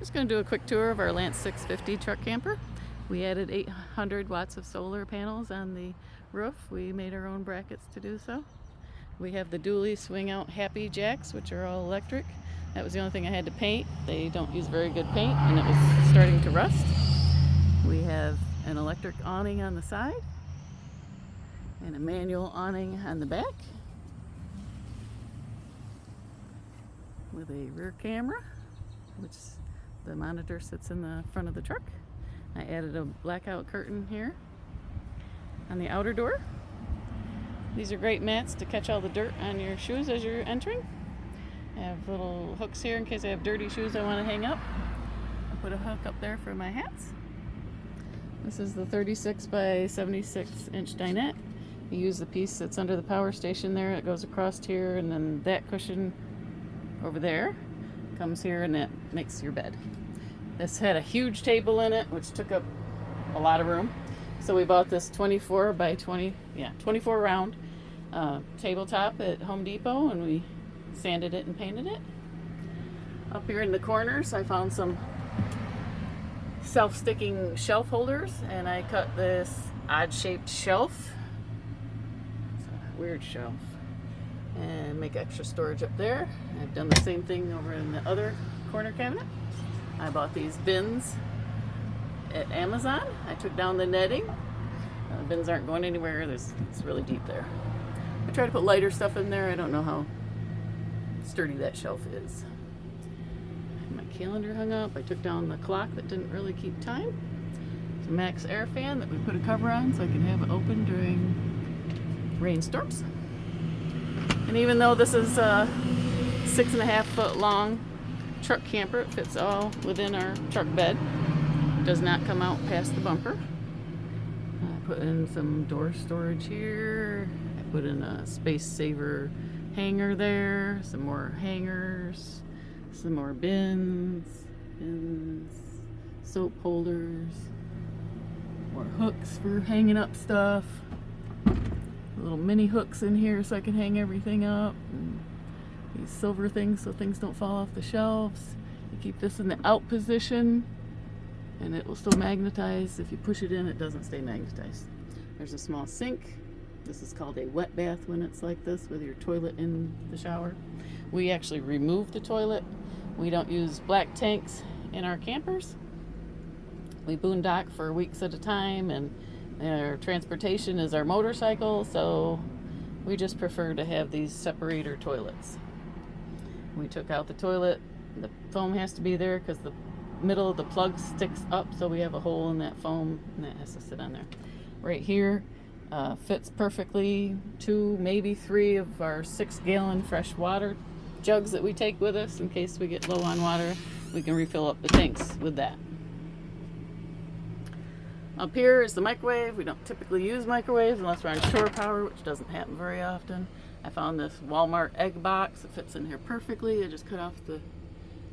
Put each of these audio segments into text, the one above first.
Just going to do a quick tour of our Lance 650 truck camper. We added 800 watts of solar panels on the roof. We made our own brackets to do so. We have the dually swing out happy jacks, which are all electric. That was the only thing I had to paint. They don't use very good paint and it was starting to rust. We have an electric awning on the side and a manual awning on the back with a rear camera, which the monitor sits in the front of the truck. I added a blackout curtain here on the outer door. These are great mats to catch all the dirt on your shoes as you're entering. I have little hooks here in case I have dirty shoes I want to hang up. I put a hook up there for my hats. This is the 36 by 76 inch dinette. You use the piece that's under the power station there. It goes across here, and then that cushion over there comes here, and that makes your bed. This had a huge table in it, which took up a lot of room. So we bought this 24 by 24 round tabletop at Home Depot, and we sanded it and painted it. Up here in the corners, I found some self-sticking shelf holders, and I cut this odd-shaped shelf. It's a weird shelf. And make extra storage up there. I've done the same thing over in the other corner cabinet. I bought these bins at Amazon. I took down the netting. The bins aren't going anywhere. It's really deep there. I try to put lighter stuff in there. I don't know how sturdy that shelf is. My calendar hung up. I took down the clock that didn't really keep time. It's a Max air fan that we put a cover on so I can have it open during rainstorms. And even though this is a 6.5 foot long truck camper, it fits all within our truck bed. It does not come out past the bumper. I put in some door storage here. I put in a space saver hanger there, some more hangers, some more bins, soap holders, more hooks for hanging up stuff. Little mini hooks in here so I can hang everything up. And these silver things so things don't fall off the shelves. You keep this in the out position and it will still magnetize. If you push it in, it doesn't stay magnetized. There's a small sink. This is called a wet bath when it's like this with your toilet in the shower. We actually remove the toilet. We don't use black tanks in our campers. We boondock for weeks at a time, and our transportation is our motorcycle, so we just prefer to have these separator toilets. We took out the toilet. The foam has to be there because the middle of the plug sticks up, so we have a hole in that foam, and that has to sit on there. Right here fits perfectly 2, maybe 3 of our 6-gallon fresh water jugs that we take with us in case we get low on water. We can refill up the tanks with that. Up here is the microwave. We don't typically use microwaves unless we're on shore power, which doesn't happen very often. I found this Walmart egg box. It fits in here perfectly. I just cut off the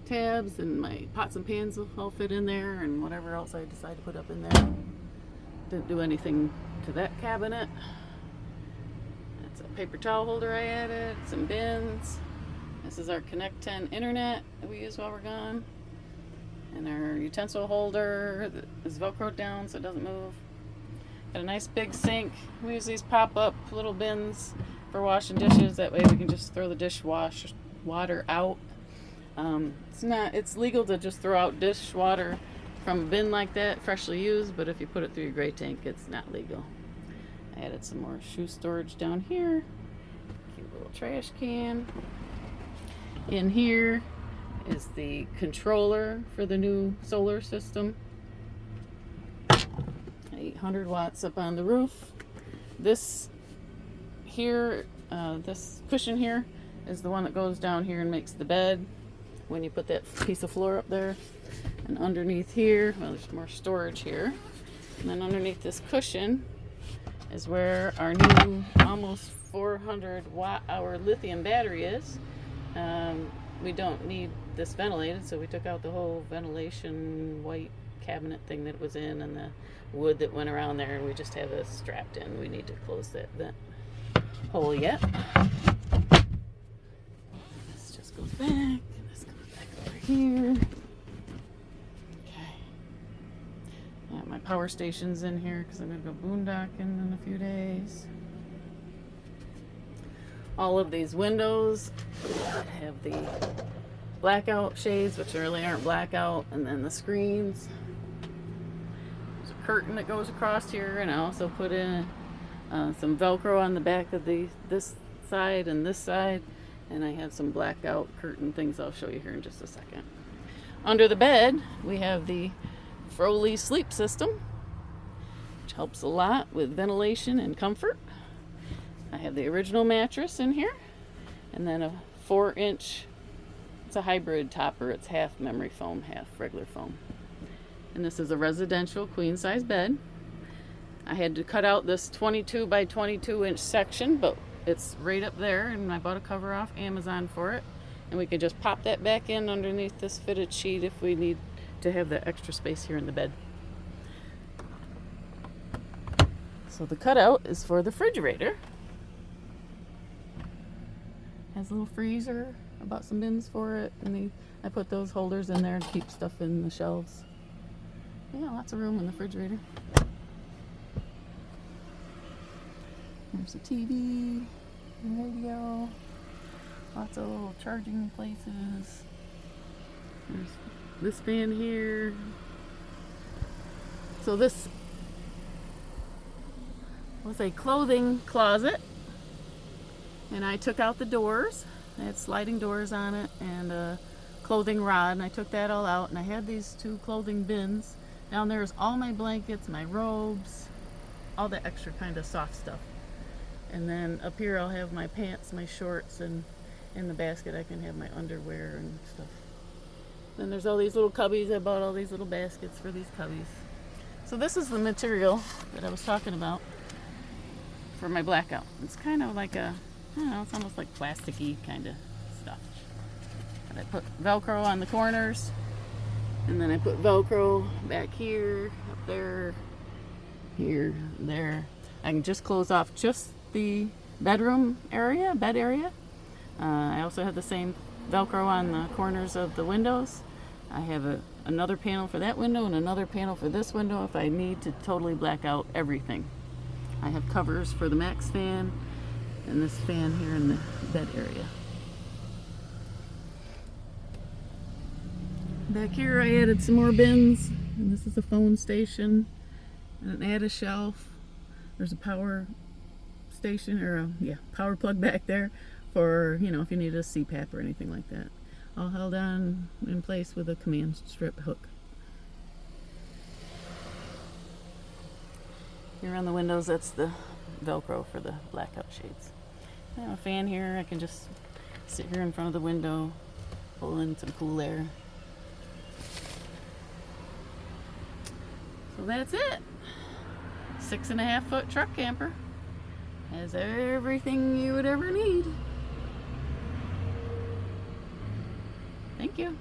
tabs, and my pots and pans will all fit in there, and whatever else I decide to put up in there. Didn't do anything to that cabinet. That's a paper towel holder I added, some bins. This is our Connect 10 internet that we use while we're gone. And our utensil holder is velcroed down so it doesn't move. Got a nice big sink. We use these pop-up little bins for washing dishes. That way we can just throw the dishwash water out. It's legal to just throw out dishwater from a bin like that, freshly used, but if you put it through your gray tank, it's not legal. I added some more shoe storage down here. Cute little trash can. In here is the controller for the new solar system. 800 watts up on the roof. This here, this cushion here is the one that goes down here and makes the bed when you put that piece of floor up there. And underneath here, well, there's more storage here. And then underneath this cushion is where our new almost 400 watt hour lithium battery is. We don't need this ventilated, so we took out the whole ventilation white cabinet thing that it was in and the wood that went around there, and we just have this strapped in. We need to close that hole yet. This just goes back, and this goes back over here. power stations in here because I'm going to go boondocking in a few days. All of these windows have the blackout shades, which really aren't blackout, and then the screens. There's a curtain that goes across here, and I also put in some Velcro on the back of this side and this side, and I have some blackout curtain things I'll show you here in just a second. Under the bed, we have the Froley sleep system, which helps a lot with ventilation and comfort. I have the original mattress in here, and then a 4-inch, it's a hybrid topper. It's half memory foam, half regular foam. And this is a residential queen size bed. I had to cut out this 22 by 22 inch section, but it's right up there, and I bought a cover off Amazon for it. And we could just pop that back in underneath this fitted sheet if we need to have the extra space here in the bed. So the cutout is for the refrigerator. Has a little freezer. I bought some bins for it, and I put those holders in there to keep stuff in the shelves. Yeah, lots of room in the refrigerator. There's a TV, radio, lots of little charging places. There's this fan here. So this was a clothing closet, and I took out the doors. I had sliding doors on it and a clothing rod, and I took that all out, and I had these 2 clothing bins. Down there is all my blankets, my robes, all the extra kind of soft stuff. And then up here I'll have my pants, my shorts, and in the basket I can have my underwear and stuff. Then there's all these little cubbies. I bought all these little baskets for these cubbies. So this is the material that I was talking about for my blackout. It's kind of like a, I don't know, it's almost like plasticky kind of stuff. And I put Velcro on the corners, and then I put Velcro back here, up there, here, there. I can just close off just the bedroom area, bed area. I also have the same Velcro on the corners of the windows. I have another panel for that window and another panel for this window if I need to totally black out everything. I have covers for the Max fan and this fan here in the bed area. Back here I added some more bins, and this is a phone station, and I add a shelf. There's a power station, or power plug back there for, if you need a CPAP or anything like that. All held on in place with a command strip hook. Here on the windows, that's the Velcro for the blackout shades. I have a fan here. I can just sit here in front of the window, pull in some cool air. So that's it. 6.5 foot truck camper. Has everything you would ever need. Thank you.